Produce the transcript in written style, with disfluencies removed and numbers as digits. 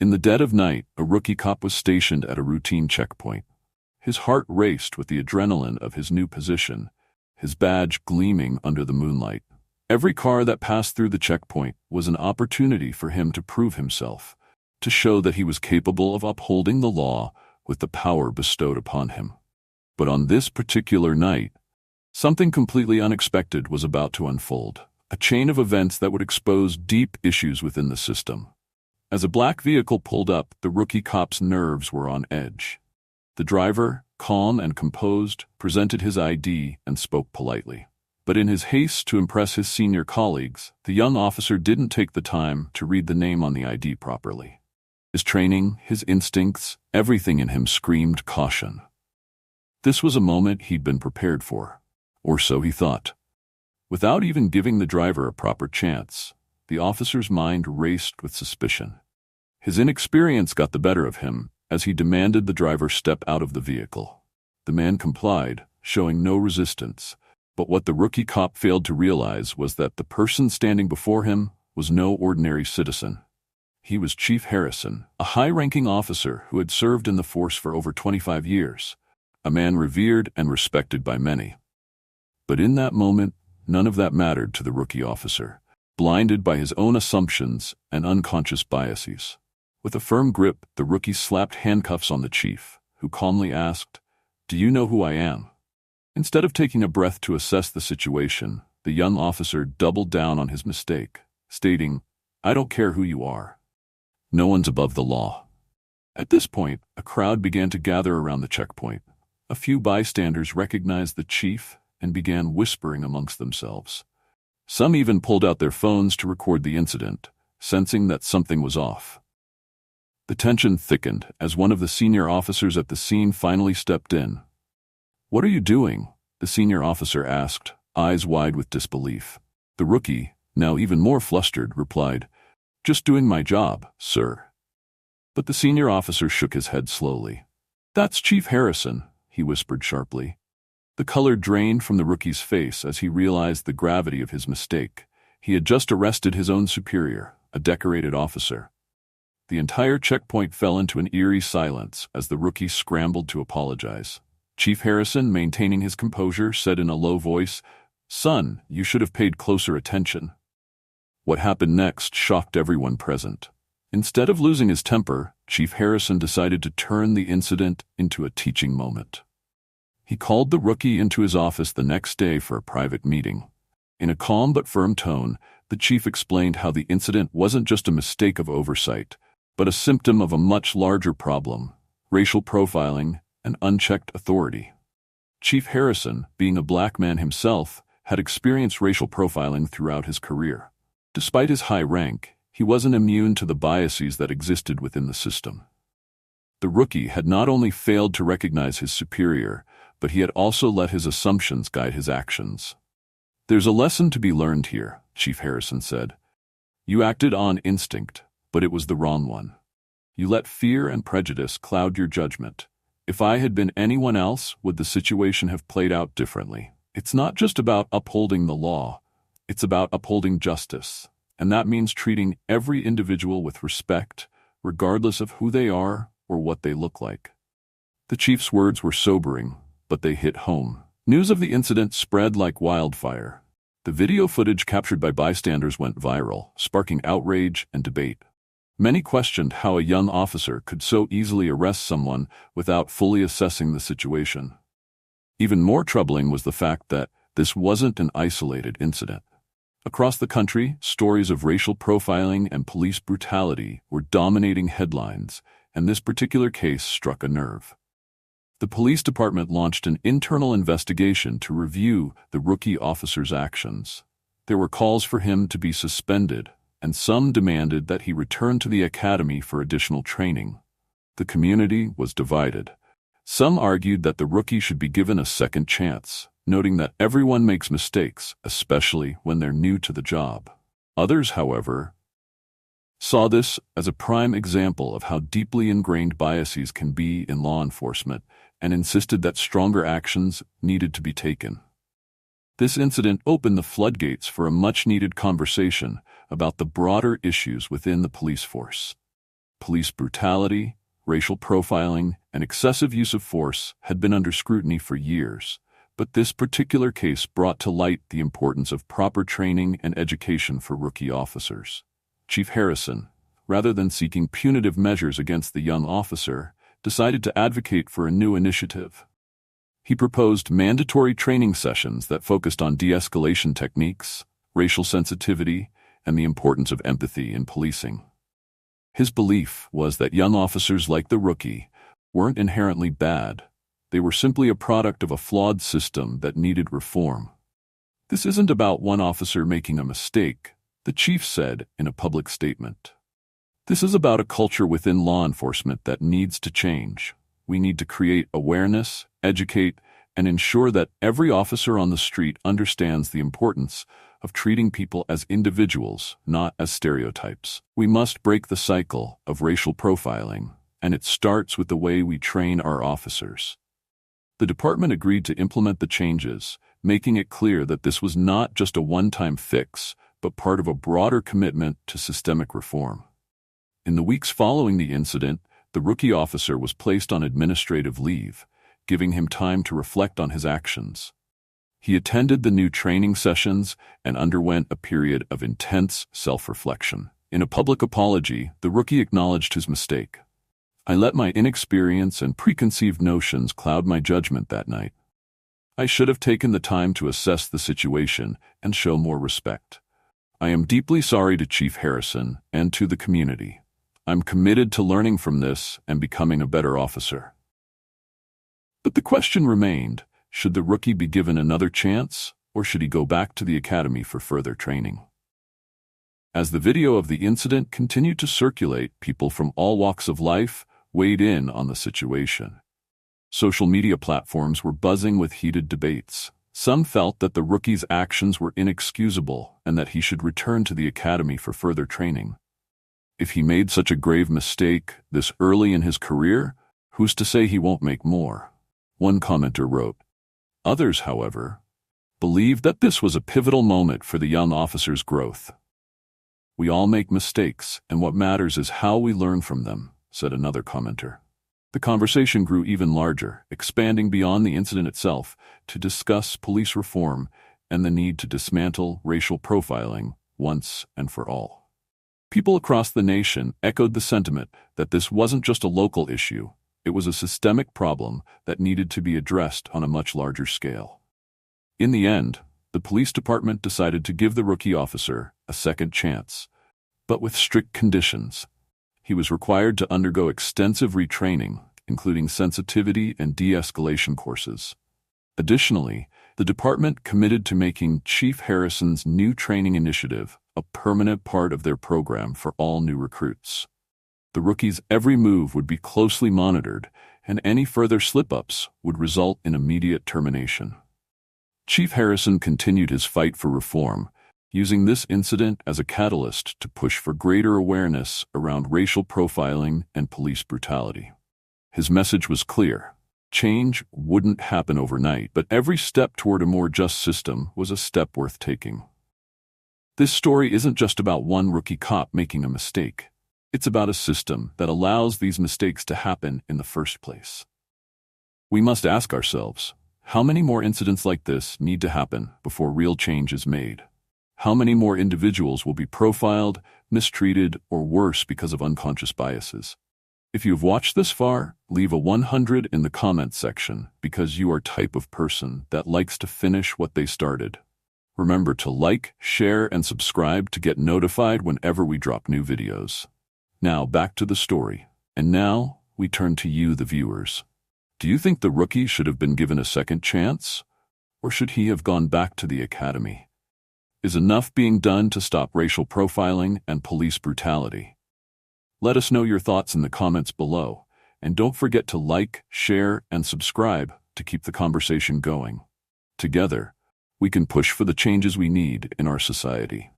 In the dead of night, a rookie cop was stationed at a routine checkpoint. His heart raced with the adrenaline of his new position, his badge gleaming under the moonlight. Every car that passed through the checkpoint was an opportunity for him to prove himself, to show that he was capable of upholding the law with the power bestowed upon him. But on this particular night, something completely unexpected was about to unfold, a chain of events that would expose deep issues within the system. As a black vehicle pulled up, the rookie cop's nerves were on edge. The driver, calm and composed, presented his ID and spoke politely. But in his haste to impress his senior colleagues, the young officer didn't take the time to read the name on the ID properly. His training, his instincts, everything in him screamed caution. This was a moment he'd been prepared for, or so he thought. Without even giving the driver a proper chance, the officer's mind raced with suspicion. His inexperience got the better of him as he demanded the driver step out of the vehicle. The man complied, showing no resistance, but what the rookie cop failed to realize was that the person standing before him was no ordinary citizen. He was Chief Harrison, a high-ranking officer who had served in the force for over 25 years, a man revered and respected by many. But in that moment, none of that mattered to the rookie officer, blinded by his own assumptions and unconscious biases. With a firm grip, the rookie slapped handcuffs on the chief, who calmly asked, "Do you know who I am?" Instead of taking a breath to assess the situation, the young officer doubled down on his mistake, stating, "I don't care who you are. No one's above the law." At this point, a crowd began to gather around the checkpoint. A few bystanders recognized the chief and began whispering amongst themselves. Some even pulled out their phones to record the incident, sensing that something was off. The tension thickened as one of the senior officers at the scene finally stepped in. "What are you doing?" the senior officer asked, eyes wide with disbelief. The rookie, now even more flustered, replied, "Just doing my job, sir." But the senior officer shook his head slowly. "That's Chief Harrison," he whispered sharply. The color drained from the rookie's face as he realized the gravity of his mistake. He had just arrested his own superior, a decorated officer. The entire checkpoint fell into an eerie silence as the rookie scrambled to apologize. Chief Harrison, maintaining his composure, said in a low voice, "Son, you should have paid closer attention." What happened next shocked everyone present. Instead of losing his temper, Chief Harrison decided to turn the incident into a teaching moment. He called the rookie into his office the next day for a private meeting. In a calm but firm tone, the chief explained how the incident wasn't just a mistake of oversight, but a symptom of a much larger problem: racial profiling and unchecked authority. Chief Harrison, being a black man himself, had experienced racial profiling throughout his career. Despite his high rank, he wasn't immune to the biases that existed within the system. The rookie had not only failed to recognize his superior, but he had also let his assumptions guide his actions. "There's a lesson to be learned here," Chief Harrison said. "You acted on instinct, but it was the wrong one. You let fear and prejudice cloud your judgment. If I had been anyone else, would the situation have played out differently? It's not just about upholding the law, it's about upholding justice, and that means treating every individual with respect, regardless of who they are or what they look like." The chief's words were sobering, but they hit home. News of the incident spread like wildfire. The video footage captured by bystanders went viral, sparking outrage and debate. Many questioned how a young officer could so easily arrest someone without fully assessing the situation. Even more troubling was the fact that this wasn't an isolated incident. Across the country, stories of racial profiling and police brutality were dominating headlines, and this particular case struck a nerve. The police department launched an internal investigation to review the rookie officer's actions. There were calls for him to be suspended, and some demanded that he return to the academy for additional training. The community was divided. Some argued that the rookie should be given a second chance, noting that everyone makes mistakes, especially when they're new to the job. Others, however, saw this as a prime example of how deeply ingrained biases can be in law enforcement, and insisted that stronger actions needed to be taken. This incident opened the floodgates for a much-needed conversation about the broader issues within the police force. Police brutality, racial profiling, and excessive use of force had been under scrutiny for years, but this particular case brought to light the importance of proper training and education for rookie officers. Chief Harrison, rather than seeking punitive measures against the young officer, decided to advocate for a new initiative. He proposed mandatory training sessions that focused on de-escalation techniques, racial sensitivity, and the importance of empathy in policing. His belief was that young officers like the rookie weren't inherently bad. They were simply a product of a flawed system that needed reform. "This isn't about one officer making a mistake," the chief said in a public statement. "This is about a culture within law enforcement that needs to change. We need to create awareness, educate, and ensure that every officer on the street understands the importance of treating people as individuals, not as stereotypes. We must break the cycle of racial profiling, and it starts with the way we train our officers." The department agreed to implement the changes, making it clear that this was not just a one-time fix, but part of a broader commitment to systemic reform. In the weeks following the incident, the rookie officer was placed on administrative leave, giving him time to reflect on his actions. He attended the new training sessions and underwent a period of intense self-reflection. In a public apology, the rookie acknowledged his mistake. "I let my inexperience and preconceived notions cloud my judgment that night. I should have taken the time to assess the situation and show more respect. I am deeply sorry to Chief Harrison and to the community. I'm committed to learning from this and becoming a better officer." But the question remained, should the rookie be given another chance, or should he go back to the academy for further training? As the video of the incident continued to circulate, people from all walks of life weighed in on the situation. Social media platforms were buzzing with heated debates. Some felt that the rookie's actions were inexcusable and that he should return to the academy for further training. If he made such a grave mistake this early in his career, who's to say he won't make more? One commenter wrote. Others, however, believed that this was a pivotal moment for the young officer's growth. "We all make mistakes, and what matters is how we learn from them," said another commenter. The conversation grew even larger, expanding beyond the incident itself to discuss police reform and the need to dismantle racial profiling once and for all. People across the nation echoed the sentiment that this wasn't just a local issue. It was a systemic problem that needed to be addressed on a much larger scale. In the end, the police department decided to give the rookie officer a second chance, but with strict conditions. He was required to undergo extensive retraining, including sensitivity and de-escalation courses. Additionally, the department committed to making Chief Harrison's new training initiative a permanent part of their program for all new recruits. The rookie's every move would be closely monitored, and any further slip-ups would result in immediate termination. Chief Harrison continued his fight for reform, using this incident as a catalyst to push for greater awareness around racial profiling and police brutality. His message was clear. Change wouldn't happen overnight, but every step toward a more just system was a step worth taking. This story isn't just about one rookie cop making a mistake. It's about a system that allows these mistakes to happen in the first place. We must ask ourselves, how many more incidents like this need to happen before real change is made? How many more individuals will be profiled, mistreated, or worse because of unconscious biases? If you've watched this far, leave a 100 in the comments section because you are type of person that likes to finish what they started. Remember to like, share, and subscribe to get notified whenever we drop new videos. Now back to the story. And now we turn to you, the viewers. Do you think the rookie should have been given a second chance? Or should he have gone back to the academy? Is enough being done to stop racial profiling and police brutality? Let us know your thoughts in the comments below, and don't forget to like, share, and subscribe to keep the conversation going. Together, we can push for the changes we need in our society.